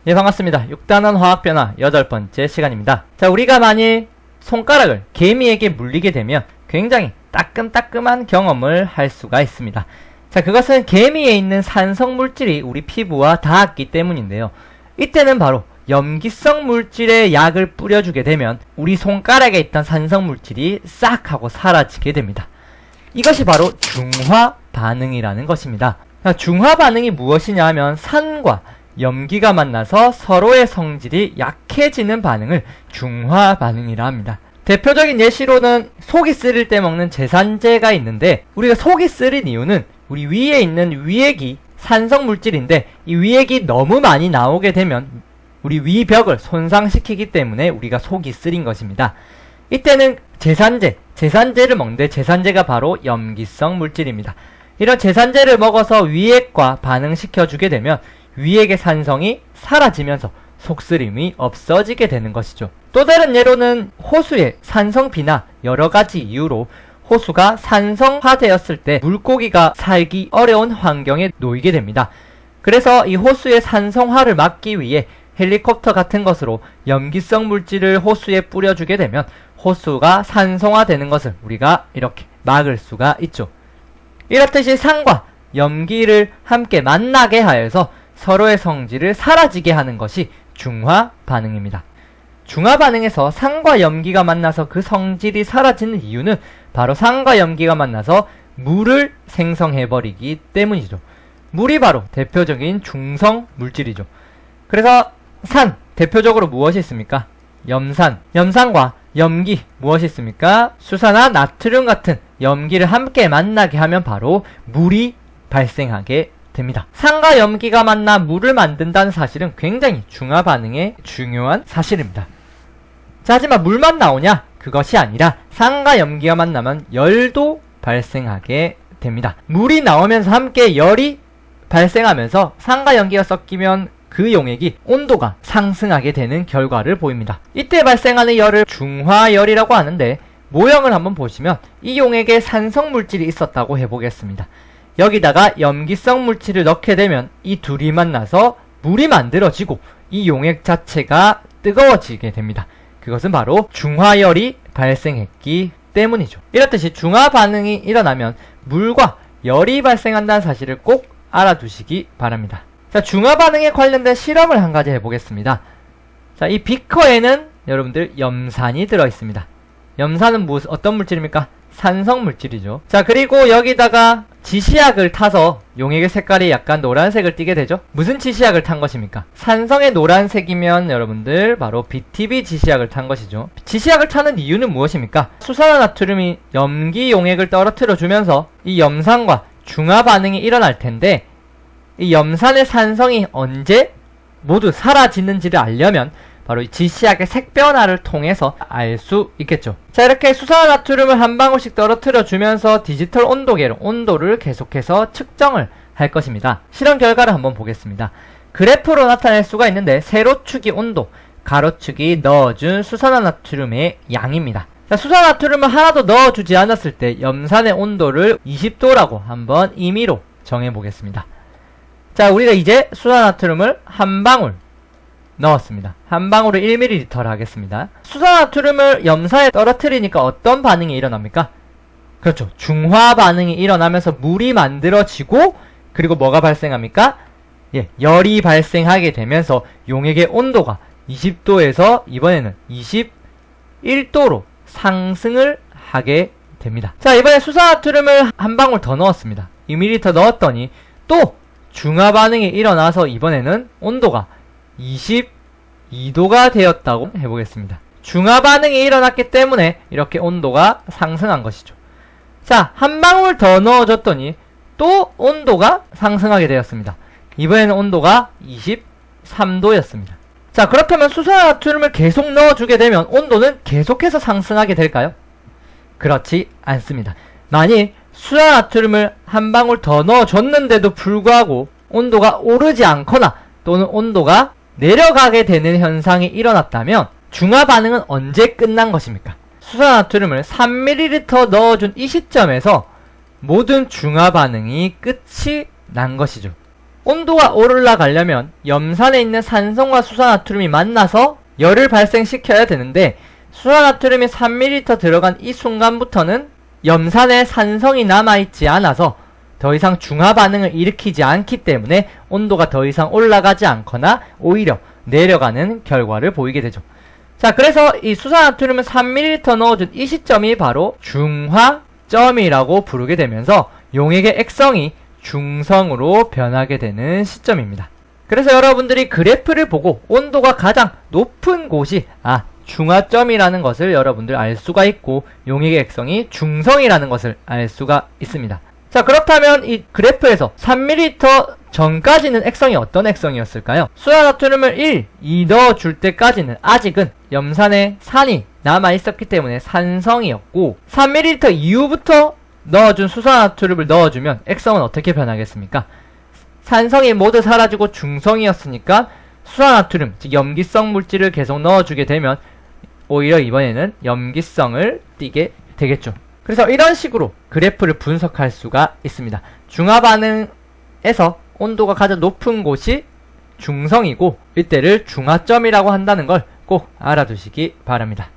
예, 반갑습니다. 6단원 화학변화 8번째 시간입니다. 자, 우리가 만일 손가락을 개미에게 물리게 되면 굉장히 따끔따끔한 경험을 할 수가 있습니다. 자, 그것은 개미에 있는 산성 물질이 우리 피부와 닿았기 때문인데요. 이때는 바로 염기성 물질의 약을 뿌려주게 되면 우리 손가락에 있던 산성 물질이 싹 하고 사라지게 됩니다. 이것이 바로 중화 반응이라는 것입니다. 자, 중화 반응이 무엇이냐 하면 산과 염기가 만나서 서로의 성질이 약해지는 반응을 중화 반응이라 합니다. 대표적인 예시로는 속이 쓰릴 때 먹는 제산제가 있는데, 우리가 속이 쓰린 이유는 우리 위에 있는 위액이 산성 물질인데 이 위액이 너무 많이 나오게 되면 우리 위벽을 손상시키기 때문에 우리가 속이 쓰린 것입니다. 이때는 제산제를 먹는데 제산제가 바로 염기성 물질입니다. 이런 제산제를 먹어서 위액과 반응시켜주게 되면 위액의 산성이 사라지면서 속쓰림이 없어지게 되는 것이죠. 또 다른 예로는 호수의 산성비나 여러가지 이유로 호수가 산성화되었을 때 물고기가 살기 어려운 환경에 놓이게 됩니다. 그래서 이 호수의 산성화를 막기 위해 헬리콥터 같은 것으로 염기성 물질을 호수에 뿌려주게 되면 호수가 산성화되는 것을 우리가 이렇게 막을 수가 있죠. 이렇듯이 산과 염기를 함께 만나게 하여서 서로의 성질을 사라지게 하는 것이 중화 반응입니다. 중화 반응에서 산과 염기가 만나서 그 성질이 사라지는 이유는 바로 산과 염기가 만나서 물을 생성해버리기 때문이죠. 물이 바로 대표적인 중성 물질이죠. 그래서 산, 대표적으로 무엇이 있습니까? 염산과 염기, 무엇이 있습니까? 수산화 나트륨 같은 염기를 함께 만나게 하면 바로 물이 발생하게 됩니다. 산과 염기가 만나 물을 만든다는 사실은 굉장히 중화 반응의 중요한 사실입니다. 자, 하지만 물만 나오냐? 그것이 아니라 산과 염기가 만나면 열도 발생하게 됩니다. 물이 나오면서 함께 열이 발생하면서 산과 염기가 섞이면 그 용액이 온도가 상승하게 되는 결과를 보입니다. 이때 발생하는 열을 중화열이라고 하는데, 모형을 한번 보시면 이 용액에 산성 물질이 있었다고 해보겠습니다. 여기다가 염기성 물질을 넣게 되면 이 둘이 만나서 물이 만들어지고 이 용액 자체가 뜨거워지게 됩니다. 그것은 바로 중화열이 발생했기 때문이죠. 이렇듯이 중화 반응이 일어나면 물과 열이 발생한다는 사실을 꼭 알아두시기 바랍니다. 자, 중화 반응에 관련된 실험을 한 가지 해보겠습니다. 자, 이 비커에는 여러분들 염산이 들어있습니다. 염산은 어떤 물질입니까? 산성 물질이죠. 자, 그리고 여기다가 지시약을 타서 용액의 색깔이 약간 노란색을 띠게 되죠. 무슨 지시약을 탄 것입니까? 산성의 노란색이면 여러분들 바로 BTB 지시약을 탄 것이죠. 지시약을 타는 이유는 무엇입니까? 수산화나트륨이 염기 용액을 떨어뜨려 주면서 이 염산과 중화 반응이 일어날 텐데, 이 염산의 산성이 언제 모두 사라지는지를 알려면 바로 이 지시약의 색 변화를 통해서 알 수 있겠죠. 자, 이렇게 수산화나트륨을 한 방울씩 떨어뜨려 주면서 디지털 온도계로 온도를 계속해서 측정을 할 것입니다. 실험 결과를 한번 보겠습니다. 그래프로 나타낼 수가 있는데, 세로축이 온도, 가로축이 넣어준 수산화나트륨의 양입니다. 자, 수산화나트륨을 하나도 넣어주지 않았을 때 염산의 온도를 20도라고 한번 임의로 정해보겠습니다. 자, 우리가 이제 수산화나트륨을 한 방울 넣었습니다. 한 방울을 1ml를 하겠습니다. 수산화나트륨을 염산에 떨어뜨리니까 어떤 반응이 일어납니까? 그렇죠. 중화 반응이 일어나면서 물이 만들어지고, 그리고 뭐가 발생합니까? 예, 열이 발생하게 되면서 용액의 온도가 20도에서 이번에는 21도로 상승을 하게 됩니다. 자, 이번에 수산화나트륨을 한 방울 더 넣었습니다. 2ml 넣었더니 또 중화 반응이 일어나서 이번에는 온도가 22도가 되었다고 해보겠습니다. 중화 반응이 일어났기 때문에 이렇게 온도가 상승한 것이죠. 자, 한 방울 더 넣어줬더니 또 온도가 상승하게 되었습니다. 이번에는 온도가 23도였습니다. 자, 그렇다면 수산화나트륨을 계속 넣어주게 되면 온도는 계속해서 상승하게 될까요? 그렇지 않습니다. 만일 수산화나트륨을 한 방울 더 넣어줬는데도 불구하고 온도가 오르지 않거나 또는 온도가 내려가게 되는 현상이 일어났다면 중화 반응은 언제 끝난 것입니까? 수산화나트륨을 3ml 넣어준 이 시점에서 모든 중화 반응이 끝이 난 것이죠. 온도가 올라가려면 염산에 있는 산성과 수산나트륨이 만나서 열을 발생시켜야 되는데 수산나트륨이 3ml 들어간 이 순간부터는 염산에 산성이 남아있지 않아서 더 이상 중화 반응을 일으키지 않기 때문에 온도가 더 이상 올라가지 않거나 오히려 내려가는 결과를 보이게 되죠. 자, 그래서 이 수산나트륨을 3ml 넣어준 이 시점이 바로 중화점이라고 부르게 되면서 용액의 액성이 중성으로 변하게 되는 시점입니다. 그래서 여러분들이 그래프를 보고 온도가 가장 높은 곳이 중화점이라는 것을 여러분들 알 수가 있고 용액의 액성이 중성이라는 것을 알 수가 있습니다. 자, 그렇다면 이 그래프에서 3ml 전까지는 액성이 어떤 액성이었을까요? 수산나트륨을 2 넣어줄 때까지는 아직은 염산에 산이 남아있었기 때문에 산성이었고 3ml 이후부터 넣어준 수산나트륨을 넣어주면 액성은 어떻게 변하겠습니까? 산성이 모두 사라지고 중성이었으니까 수산나트륨, 즉 염기성 물질을 계속 넣어주게 되면 오히려 이번에는 염기성을 띠게 되겠죠. 그래서 이런 식으로 그래프를 분석할 수가 있습니다. 중화 반응에서 온도가 가장 높은 곳이 중성이고 이때를 중화점이라고 한다는 걸 꼭 알아두시기 바랍니다.